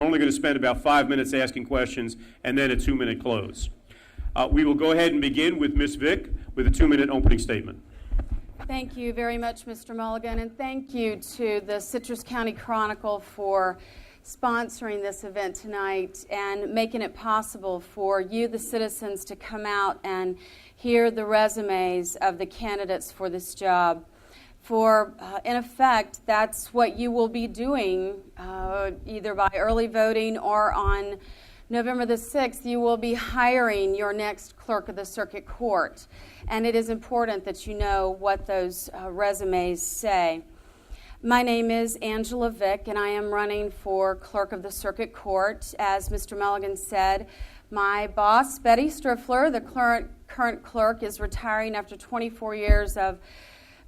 We're only going to spend about 5 minutes asking questions and then a 2-minute close. We will go ahead and begin with Ms. Vick with a 2-minute opening statement. Thank you very much, Mr. Mulligan, and thank you to the Citrus County Chronicle for sponsoring this event tonight and making it possible for you, the citizens, to come out and hear the resumes of the candidates for this job. For, in effect, that's what you will be doing either by early voting or on November the 6th. You will be hiring your next clerk of the circuit court. And it is important that you know what those resumes say. My name is Angela Vick, and I am running for clerk of the circuit court. As Mr. Mulligan said, my boss, Betty Striffler, the current clerk, is retiring after 24 years of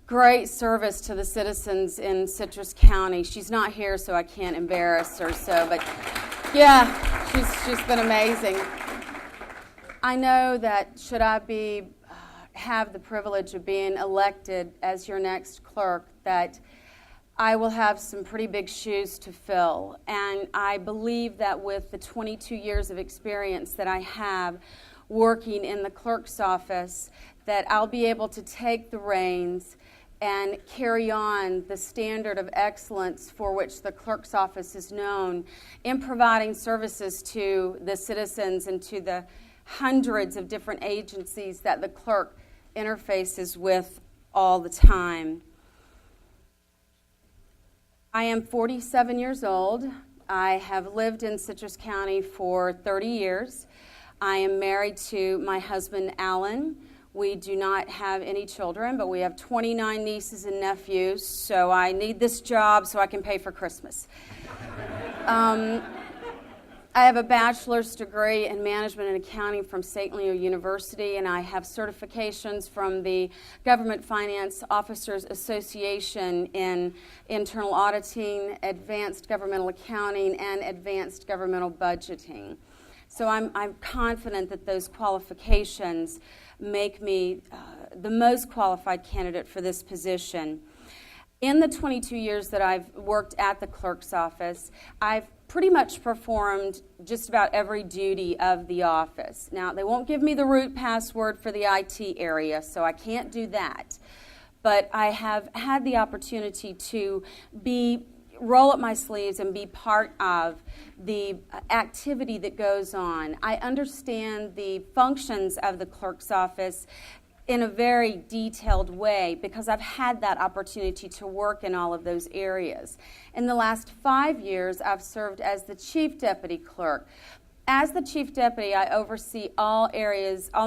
great service to the citizens in Citrus County. She's not here, so I can't embarrass her. But yeah, she's been amazing. I know that should I have the privilege of being elected as your next clerk, that I will have some pretty big shoes to fill. And I believe that with the 22 years of experience that I have working in the clerk's office, that I'll be able to take the reins and carry on the standard of excellence for which the clerk's office is known in providing services to the citizens and to the hundreds of different agencies that the clerk interfaces with all the time. I am 47 years old. I have lived in Citrus County for 30 years. I am married to my husband, Alan. We do not have any children, but we have 29 nieces and nephews, so I need this job so I can pay for Christmas. I have a bachelor's degree in management and accounting from St. Leo University, and I have certifications from the Government Finance Officers Association in internal auditing, advanced governmental accounting, and advanced governmental budgeting. So I'm confident that those qualifications make me the most qualified candidate for this position. In the 22 years that I've worked at the clerk's office, I've pretty much performed just about every duty of the office. Now, they won't give me the root password for the IT area, so I can't do that. But I have had the opportunity to roll up my sleeves and be part of the activity that goes on. I understand the functions of the clerk's office in a very detailed way because I've had that opportunity to work in all of those areas. In the last 5 years, I've served as the chief deputy clerk. As the chief deputy, I oversee all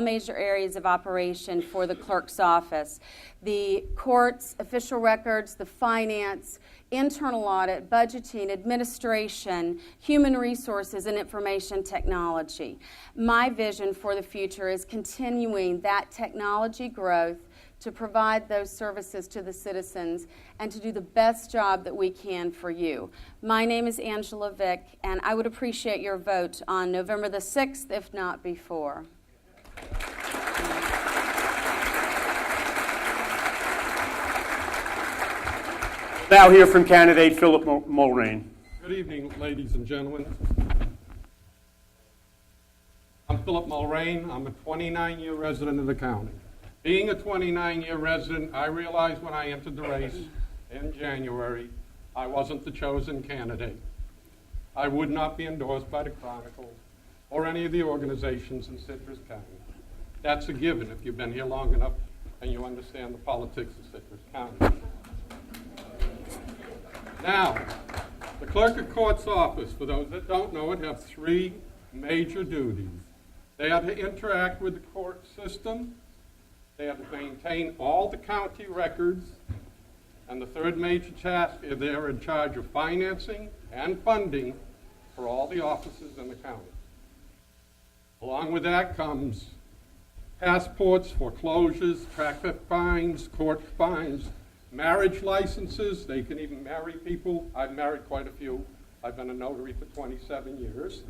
major areas of operation for the clerk's office. The courts, official records, the finance, internal audit, budgeting, administration, human resources, and information technology. My vision for the future is continuing that technology growth to provide those services to the citizens and to do the best job that we can for you. My name is Angela Vick, and I would appreciate your vote on November the 6th, if not before. Now hear from candidate Phillip Mulrain. Good evening, ladies and gentlemen. I'm Phillip Mulrain. I'm a 29-year resident of the county. Being a 29-year resident, I realized when I entered the race in January, I wasn't the chosen candidate. I would not be endorsed by the Chronicle or any of the organizations in Citrus County. That's a given if you've been here long enough and you understand the politics of Citrus County. Now, the clerk of court's office, for those that don't know it, have 3 major duties. They have to interact with the court system. They have to maintain all the county records. And the third major task is they're in charge of financing and funding for all the offices in the county. Along with that comes passports, foreclosures, traffic fines, court fines, marriage licenses. They can even marry people. I've married quite a few. I've been a notary for 27 years.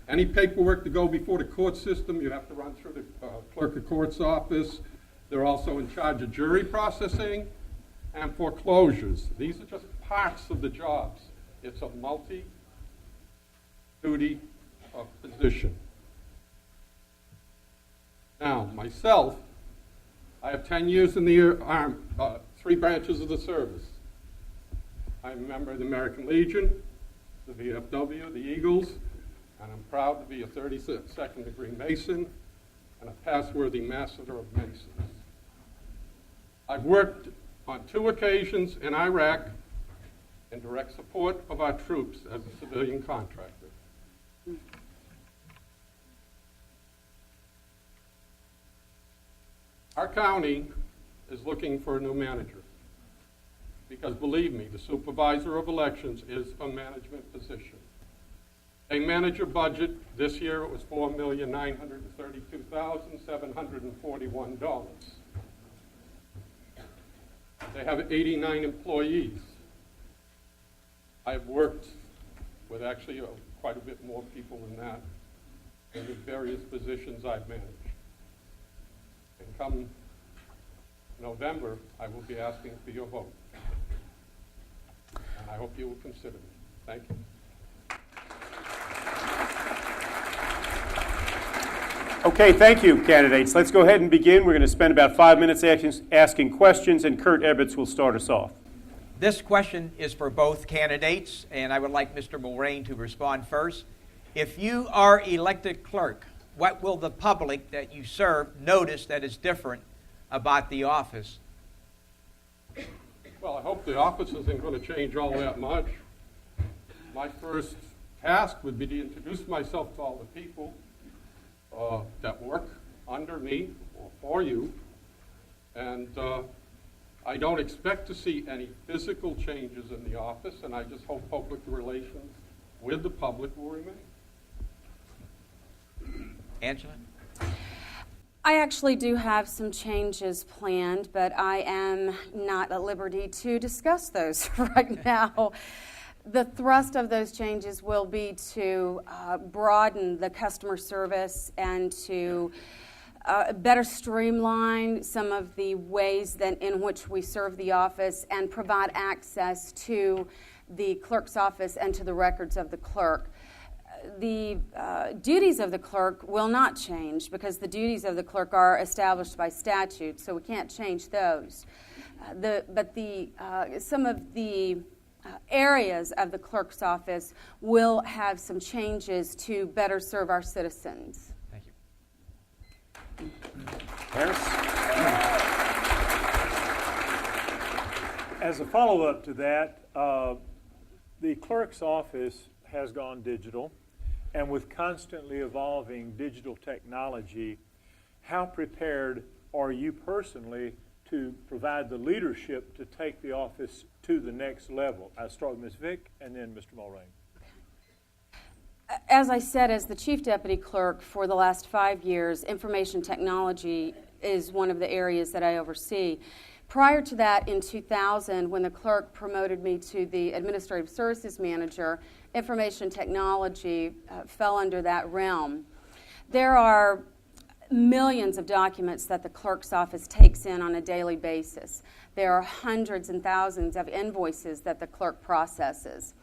Any paperwork to go before the court system, you have to run through the clerk of court's office. They're also in charge of jury processing and foreclosures. These are just parts of the jobs. It's a multi-duty position. Now, myself, I have 10 years in the Army, 3 branches of the service. I'm a member of the American Legion, the VFW, the Eagles, and I'm proud to be a 32nd degree Mason and a pass-worthy Master of Masons. I've worked on 2 occasions in Iraq in direct support of our troops as a civilian contractor. Our county is looking for a new manager because, believe me, the supervisor of elections is a management position. A manager budget, this year it was $4,932,741. They have 89 employees. I've worked with actually quite a bit more people than that in the various positions I've managed. And come November, I will be asking for your vote. And I hope you will consider me. Thank you. Okay, thank you, candidates. Let's go ahead and begin. We're going to spend about 5 minutes asking questions, and Kurt Ebbets will start us off. This question is for both candidates, and I would like Mr. Mulrain to respond first. If you are elected clerk, what will the public that you serve notice that is different about the office? Well, I hope the office isn't going to change all that much. My first task would be to introduce myself to all the people that work under me or for you. And I don't expect to see any physical changes in the office, and I just hope public relations with the public will remain. Angela? I actually do have some changes planned, but I am not at liberty to discuss those right now. The thrust of those changes will be to broaden the customer service and to better streamline some of the ways in which we serve the office and provide access to the clerk's office and to the records of the clerk. The duties of the clerk will not change because the duties of the clerk are established by statute, so we can't change those. Some of the areas of the clerk's office will have some changes to better serve our citizens. Thank you. Harris? As a follow-up to that, the clerk's office has gone digital, and with constantly evolving digital technology, how prepared are you personally to provide the leadership to take the office to the next level? I'll start with Ms. Vick and then Mr. Mulrain. As I said, as the Chief Deputy Clerk for the last 5 years, information technology is one of the areas that I oversee. Prior to that, in 2000, when the clerk promoted me to the Administrative Services Manager, information technology fell under that realm. There are millions of documents that the clerk's office takes in on a daily basis. There are hundreds and thousands of invoices that the clerk processes.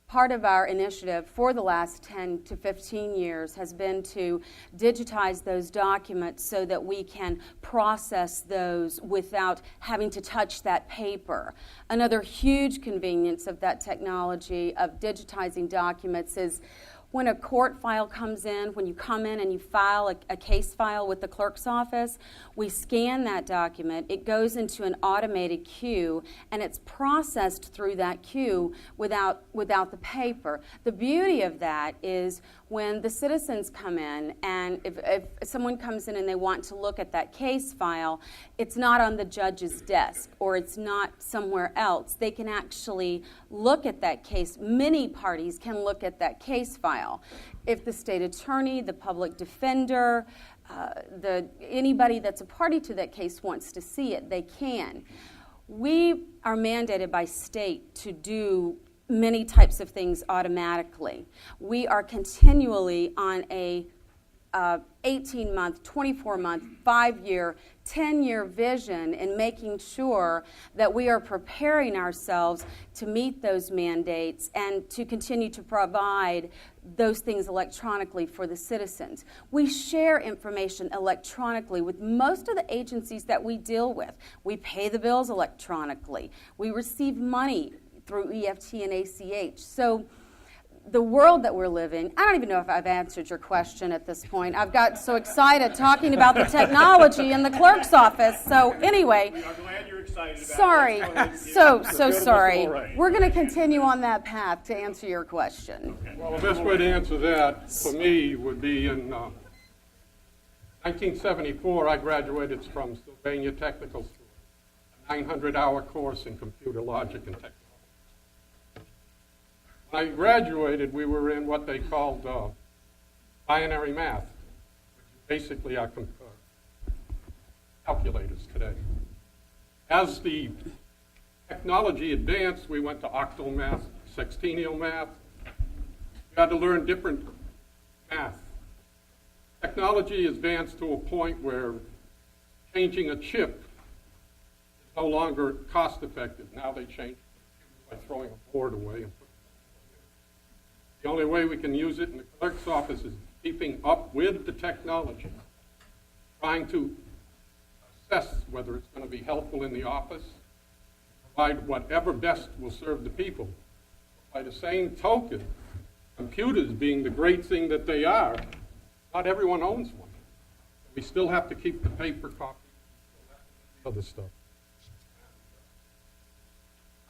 Part of our initiative for the last 10 to 15 years has been to digitize those documents so that we can process those without having to touch that paper. Another huge convenience of that technology of digitizing documents is when a court file comes in, when you come in and you file a case file with the clerk's office, we scan that document, it goes into an automated queue, and it's processed through that queue without the paper. The beauty of that is when the citizens come in, and if someone comes in and they want to look at that case file, it's not on the judge's desk or it's not somewhere else. They can actually look at that case. Many parties can look at that case file. If the state attorney, the public defender, anybody that's a party to that case wants to see it, they can. We are mandated by state to do many types of things automatically. We are continually on a 18-month, 24-month, 5-year, 10-year vision in making sure that we are preparing ourselves to meet those mandates and to continue to provide those things electronically for the citizens. We share information electronically with most of the agencies that we deal with. We pay the bills electronically. We receive money through EFT and ACH. So the world that we're living, I don't even know if I've answered your question at this point. I've got so excited talking about the technology in the clerk's office. So anyway, We are glad you're excited about sorry, it. so to sorry. Mulrain. We're going to continue on that path to answer your question. Well, the best way to answer that for me would be in 1974, I graduated from Sylvania Technical School, a 900-hour course in computer logic and technology. When I graduated, we were in what they called binary math, which is basically our calculators today. As the technology advanced, we went to octal math, sextennial math. We had to learn different math. Technology advanced to a point where changing a chip is no longer cost effective. Now they change by throwing a board away. The only way we can use it in the clerk's office is keeping up with the technology, trying to assess whether it's going to be helpful in the office, provide whatever best will serve the people. By the same token, computers being the great thing that they are, not everyone owns one. We still have to keep the paper copy, other stuff.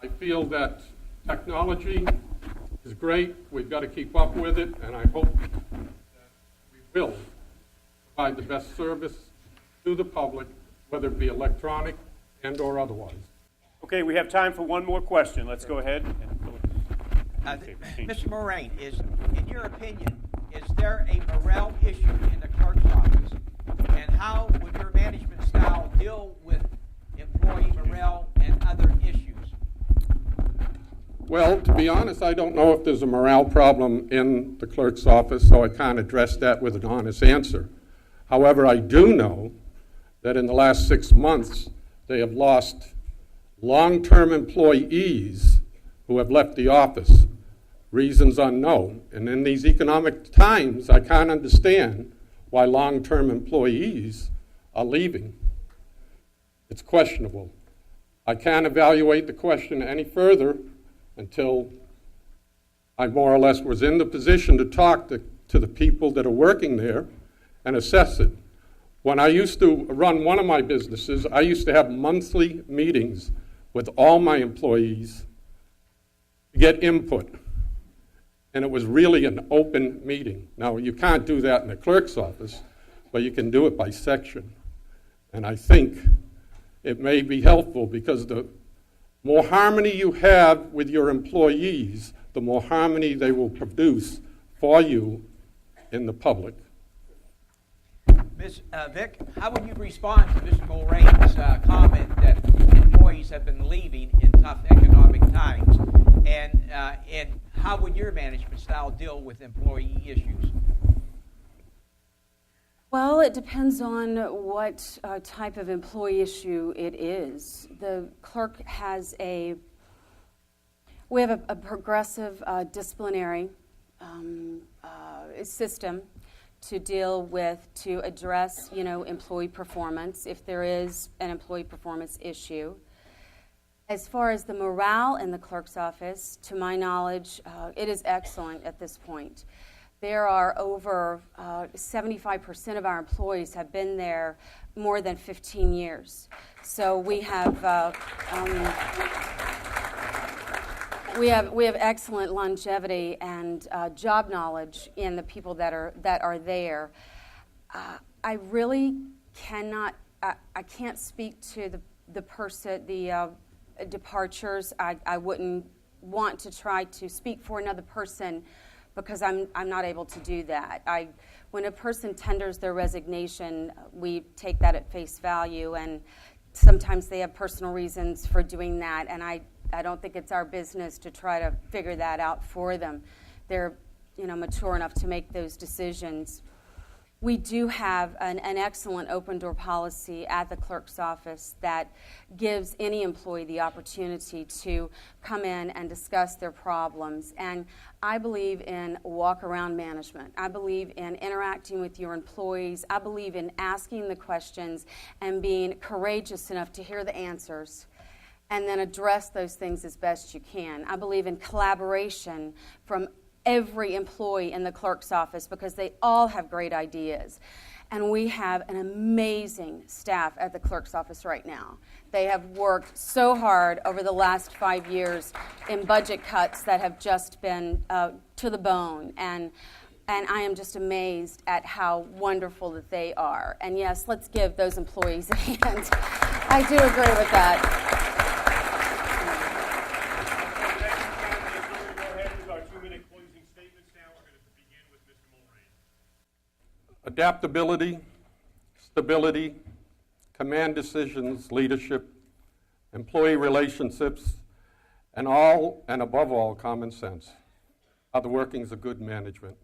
I feel that technology is great. We've got to keep up with it, and I hope that we will provide the best service to the public, whether it be electronic and or otherwise. Okay, we have time for one more question. Let's go ahead. Mr. Mulrain, in your opinion, is there a morale issue in the clerk's office? And how would your management style deal with employee morale and other issues? Well, to be honest, I don't know if there's a morale problem in the clerk's office, so I can't address that with an honest answer. However, I do know that in the last 6 months, they have lost long-term employees who have left the office, reasons unknown. And in these economic times, I can't understand why long-term employees are leaving. It's questionable. I can't evaluate the question any further until I more or less was in the position to talk to the people that are working there and assess it. When I used to run one of my businesses, I used to have monthly meetings with all my employees to get input. And it was really an open meeting. Now, you can't do that in the clerk's office, but you can do it by section. And I think it may be helpful because the more harmony you have with your employees, the more harmony they will produce for you in the public. Ms. Vick, how would you respond to Mr. Mulrain's comment that employees have been leaving in tough economic times? And how would your management style deal with employee issues? Well, it depends on what type of employee issue it is. The clerk has we have a progressive disciplinary system to deal with, to address, employee performance if there is an employee performance issue. As far as the morale in the clerk's office, to my knowledge, it is excellent at this point. There are over 75% of our employees have been there more than 15 years. So we have excellent longevity and job knowledge in the people that are there. I really cannot. I can't speak to the departures. I wouldn't want to try to speak for another person, because I'm not able to do that. When a person tenders their resignation, we take that at face value, and sometimes they have personal reasons for doing that, and I don't think it's our business to try to figure that out for them. They're mature enough to make those decisions. we do have an excellent open door policy at the clerk's office that gives any employee the opportunity to come in and discuss their problems. And I believe in walk-around management. I believe in interacting with your employees. I believe in asking the questions and being courageous enough to hear the answers and then address those things as best you can. I believe in collaboration from every employee in the clerk's office because they all have great ideas. And we have an amazing staff at the clerk's office right now. They have worked so hard over the last 5 years in budget cuts that have just been to the bone. And I am just amazed at how wonderful that they are. And yes, let's give those employees a hand. I do agree with that. Adaptability, stability, command decisions, leadership, employee relationships, and above all, common sense are the workings of good management.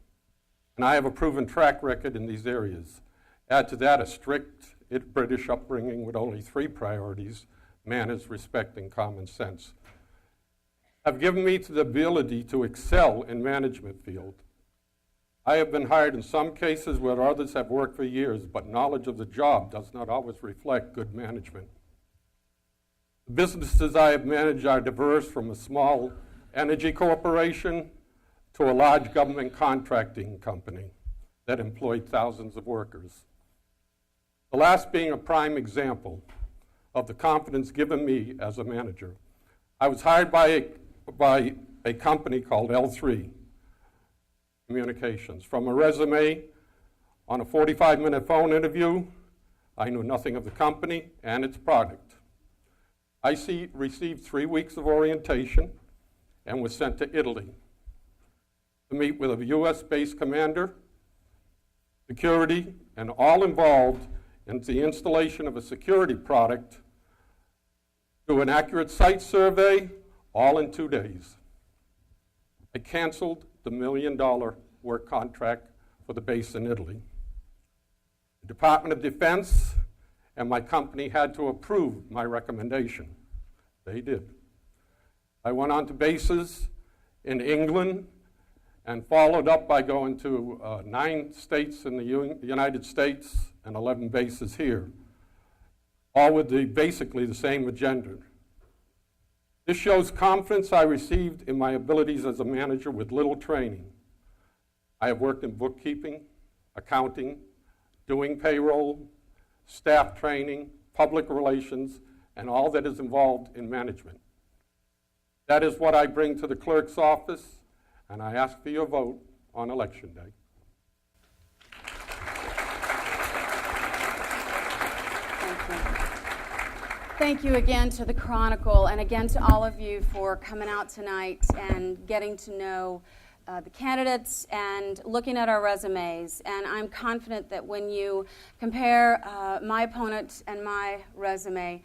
And I have a proven track record in these areas. Add to that a strict British upbringing with only 3 priorities: manners, respect, and common sense. Have given me the ability to excel in management field. I have been hired in some cases where others have worked for years, but knowledge of the job does not always reflect good management. The businesses I have managed are diverse, from a small energy corporation to a large government contracting company that employed thousands of workers. The last being a prime example of the confidence given me as a manager. I was hired by a company called L3 Communications. From a resume on a 45-minute phone interview, I knew nothing of the company and its product. I received 3 weeks of orientation and was sent to Italy to meet with a U.S.-based commander, security, and all involved in the installation of a security product, do an accurate site survey, all in 2 days. I canceled the $1 million work contract for the base in Italy. The Department of Defense and my company had to approve my recommendation. They did. I went on to bases in England and followed up by going to 9 states in the United States and 11 bases here, all with basically the same agenda. This shows confidence I received in my abilities as a manager with little training. I have worked in bookkeeping, accounting, doing payroll, staff training, public relations, and all that is involved in management. That is what I bring to the clerk's office, and I ask for your vote on Election Day. Thank you again to the Chronicle and again to all of you for coming out tonight and getting to know the candidates and looking at our resumes. And I'm confident that when you compare my opponent and my resume,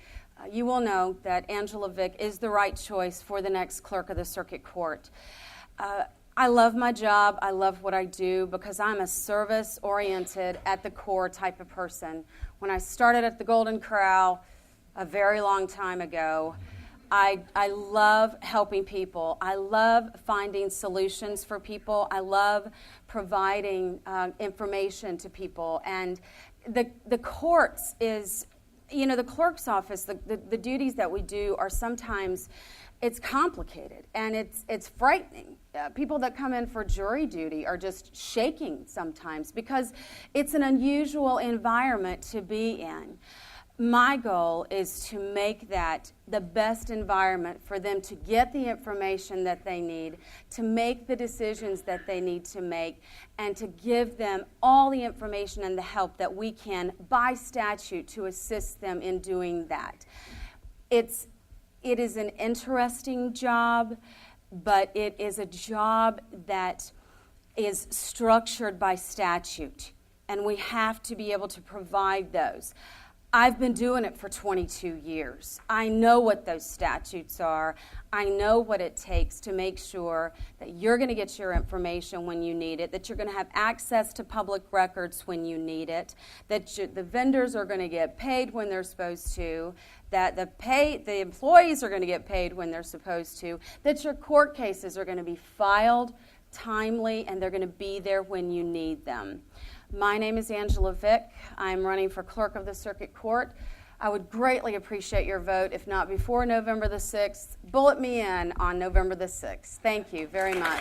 you will know that Angela Vick is the right choice for the next clerk of the circuit court. I love my job. I love what I do because I'm a service-oriented, at the core type of person. When I started at the Golden Corral a very long time ago, I love helping people. I love finding solutions for people. I love providing information to people. And the courts is, the clerk's office, the duties that we do are sometimes, it's complicated and it's frightening. People that come in for jury duty are just shaking sometimes because it's an unusual environment to be in. My goal is to make that the best environment for them to get the information that they need, to make the decisions that they need to make, and to give them all the information and the help that we can by statute to assist them in doing that. It is an interesting job, but it is a job that is structured by statute, and we have to be able to provide those. I've been doing it for 22 years. I know what those statutes are. I know what it takes to make sure that you're going to get your information when you need it, that you're going to have access to public records when you need it, that the vendors are going to get paid when they're supposed to, that the employees are going to get paid when they're supposed to, that your court cases are going to be filed timely, and they're going to be there when you need them. My name is Angela Vick. I'm running for Clerk of the Circuit Court. I would greatly appreciate your vote, if not before November the 6th. Bullet me in on November the 6th. Thank you very much.